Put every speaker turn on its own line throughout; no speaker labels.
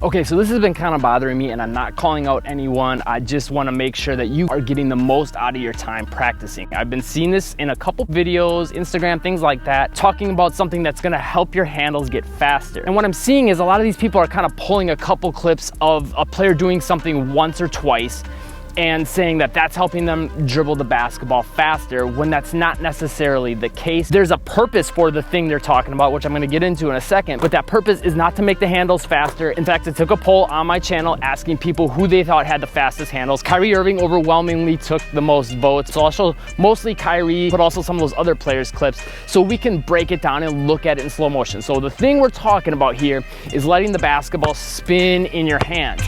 Okay, so this has been kind of bothering me, and I'm not calling out anyone. I just want to make sure that you are getting the most out of your time practicing. I've been seeing this in a couple videos, Instagram, things like that, talking about something that's going to help your handles get faster. And what I'm seeing is a lot of these people are kind of pulling a couple clips of a player doing something once or twice and saying that that's helping them dribble the basketball faster, when that's not necessarily the case. There's a purpose for the thing they're talking about, which I'm going to get into in a second, but that purpose is not to make the handles faster. In fact, I took a poll on my channel asking people who they thought had the fastest handles. Kyrie Irving overwhelmingly took the most votes, so I'll show mostly Kyrie, but also some of those other players' clips so we can break it down and look at it in slow motion. So the thing we're talking about here is letting the basketball spin in your hands.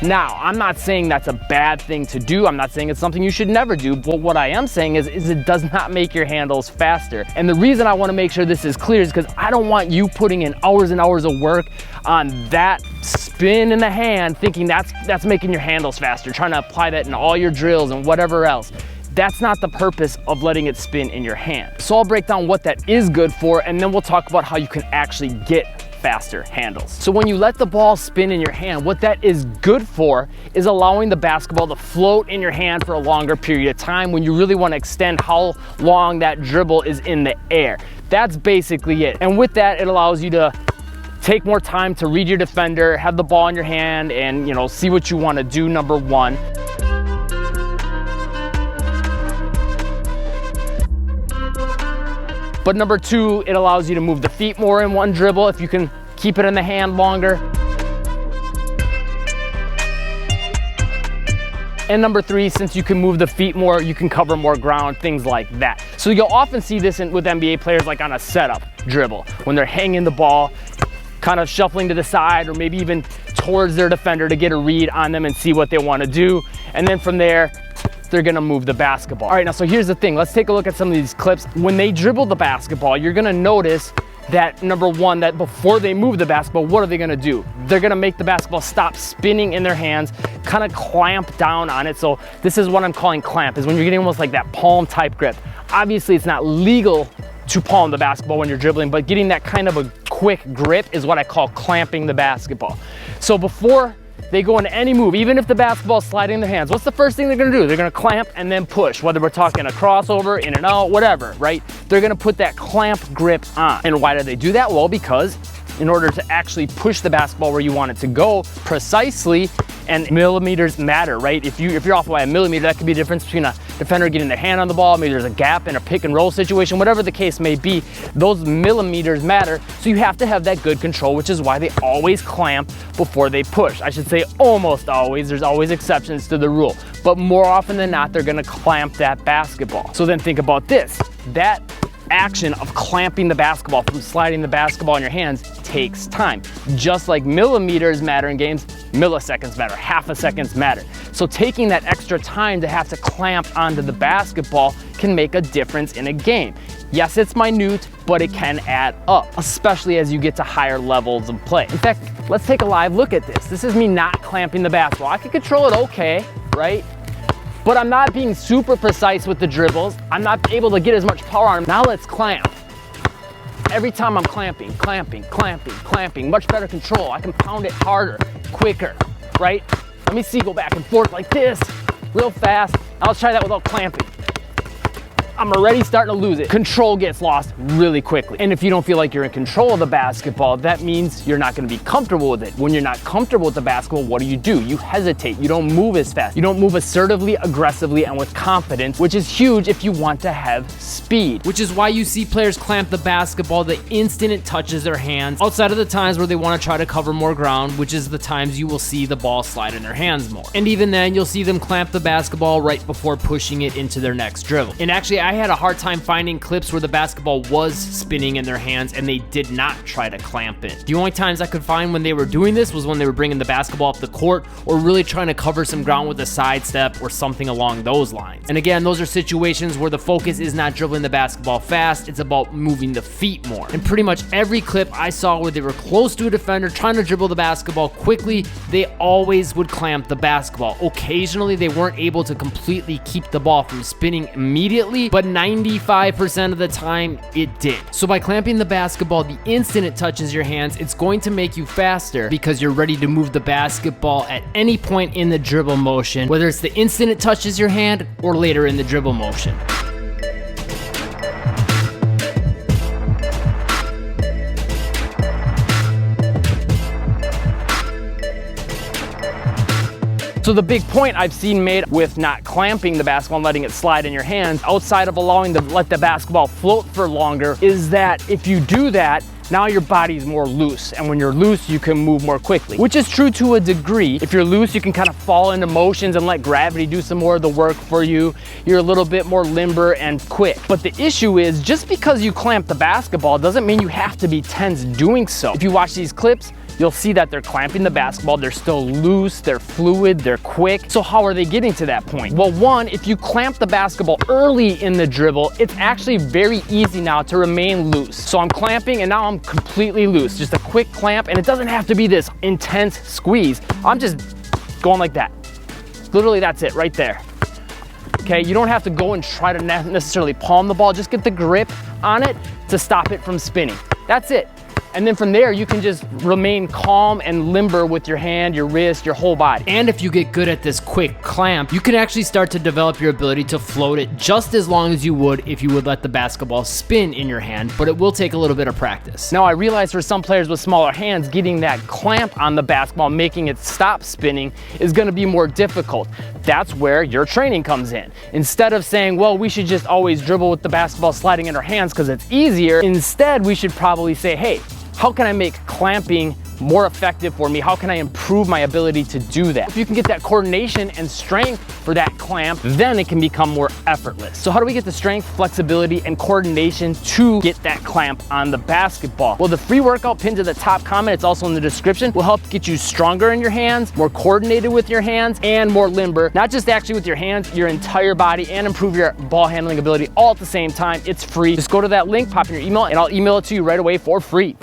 Now, I'm not saying that's a bad thing to do. I'm not saying it's something you should never do, but what I am saying is it does not make your handles faster. And the reason I want to make sure this is clear is because I don't want you putting in hours and hours of work on that spin in the hand, thinking that's making your handles faster, trying to apply that in all your drills and whatever else. That's not the purpose of letting it spin in your hand. So I'll break down what that is good for, and then we'll talk about how you can actually get faster handles. So when you let the ball spin in your hand, what that is good for is allowing the basketball to float in your hand for a longer period of time when you really want to extend how long that dribble is in the air. That's basically it. And with that, it allows you to take more time to read your defender, have the ball in your hand, and see what you want to do, number one. But number two, it allows you to move the feet more in one dribble if you can keep it in the hand longer. And number three, since you can move the feet more, you can cover more ground, things like that. So you'll often see this with NBA players, like on a setup dribble, when they're hanging the ball, kind of shuffling to the side or maybe even towards their defender to get a read on them and see what they want to do. And then from there, they're gonna move the basketball. All right, now so here's the thing. Let's take a look at some of these clips. When they dribble the basketball, you're gonna notice that number one, that before they move the basketball, what are they gonna do? They're gonna make the basketball stop spinning in their hands, kind of clamp down on it. So this is what I'm calling clamp, is when you're getting almost like that palm type grip. Obviously it's not legal to palm the basketball when you're dribbling, but getting that kind of a quick grip is what I call clamping the basketball. So before they go into any move, even if the basketball's sliding in their hands, what's the first thing they're gonna do? They're gonna clamp and then push, whether we're talking a crossover, in and out, whatever, right? They're gonna put that clamp grip on. And why do they do that? Well, because in order to actually push the basketball where you want it to go precisely, and millimeters matter, right? If you're off by a millimeter, that could be the difference between a defender getting their hand on the ball, maybe there's a gap in a pick and roll situation, whatever the case may be, those millimeters matter. So you have to have that good control, which is why they always clamp before they push. I should say almost always. There's always exceptions to the rule, but more often than not, they're gonna clamp that basketball. So then think about this. That action of clamping the basketball from sliding the basketball in your hands takes time. Just like millimeters matter in games, milliseconds matter, half a seconds matter. So taking that extra time to have to clamp onto the basketball can make a difference in a game. Yes, it's minute, but it can add up, especially as you get to higher levels of play. In fact, let's take a live look at this. This is me not clamping the basketball. I can control it okay, right? But I'm not being super precise with the dribbles. I'm not able to get as much power on them. Now let's clamp. Every time I'm clamping, much better control. I can pound it harder, quicker, right? Let me see, go back and forth like this, real fast. Now let's try that without clamping. I'm already starting to lose it. Control gets lost really quickly. And if you don't feel like you're in control of the basketball, that means you're not gonna be comfortable with it. When you're not comfortable with the basketball, what do? You hesitate, you don't move as fast. You don't move assertively, aggressively, and with confidence, which is huge if you want to have speed.
Which is why you see players clamp the basketball the instant it touches their hands, outside of the times where they wanna try to cover more ground, which is the times you will see the ball slide in their hands more. And even then, you'll see them clamp the basketball right before pushing it into their next dribble. And actually, I had a hard time finding clips where the basketball was spinning in their hands and they did not try to clamp it. The only times I could find when they were doing this was when they were bringing the basketball up the court or really trying to cover some ground with a sidestep or something along those lines. And again, those are situations where the focus is not dribbling the basketball fast, it's about moving the feet more. And pretty much every clip I saw where they were close to a defender trying to dribble the basketball quickly, they always would clamp the basketball. Occasionally, they weren't able to completely keep the ball from spinning immediately, but but 95% of the time it did. So by clamping the basketball the instant it touches your hands, it's going to make you faster because you're ready to move the basketball at any point in the dribble motion, whether it's the instant it touches your hand or later in the dribble motion.
So the big point I've seen made with not clamping the basketball and letting it slide in your hands, outside of allowing to let the basketball float for longer, is that if you do that, now your body's more loose. And when you're loose, you can move more quickly, which is true to a degree. If you're loose, you can kind of fall into motions and let gravity do some more of the work for you. You're a little bit more limber and quick. But the issue is, just because you clamp the basketball doesn't mean you have to be tense doing so. If you watch these clips, you'll see that they're clamping the basketball, they're still loose, they're fluid, they're quick. So how are they getting to that point? Well, one, if you clamp the basketball early in the dribble, it's actually very easy now to remain loose. So I'm clamping and now I'm completely loose. Just a quick clamp, and it doesn't have to be this intense squeeze. I'm just going like that. Literally, that's it right there. Okay, you don't have to go and try to necessarily palm the ball, just get the grip on it to stop it from spinning. That's it. And then from there, you can just remain calm and limber with your hand, your wrist, your whole body.
And if you get good at this quick clamp, you can actually start to develop your ability to float it just as long as you would if you would let the basketball spin in your hand, but it will take a little bit of practice.
Now I realize for some players with smaller hands, getting that clamp on the basketball, making it stop spinning, is gonna be more difficult. That's where your training comes in. Instead of saying, well, we should just always dribble with the basketball sliding in our hands because it's easier, instead we should probably say, hey, how can I make clamping more effective for me? How can I improve my ability to do that? If you can get that coordination and strength for that clamp, then it can become more effortless. So how do we get the strength, flexibility, and coordination to get that clamp on the basketball? Well, the free workout pinned to the top comment, it's also in the description, will help get you stronger in your hands, more coordinated with your hands, and more limber. Not just actually with your hands, your entire body, and improve your ball handling ability all at the same time. It's free. Just go to that link, pop in your email, and I'll email it to you right away for free.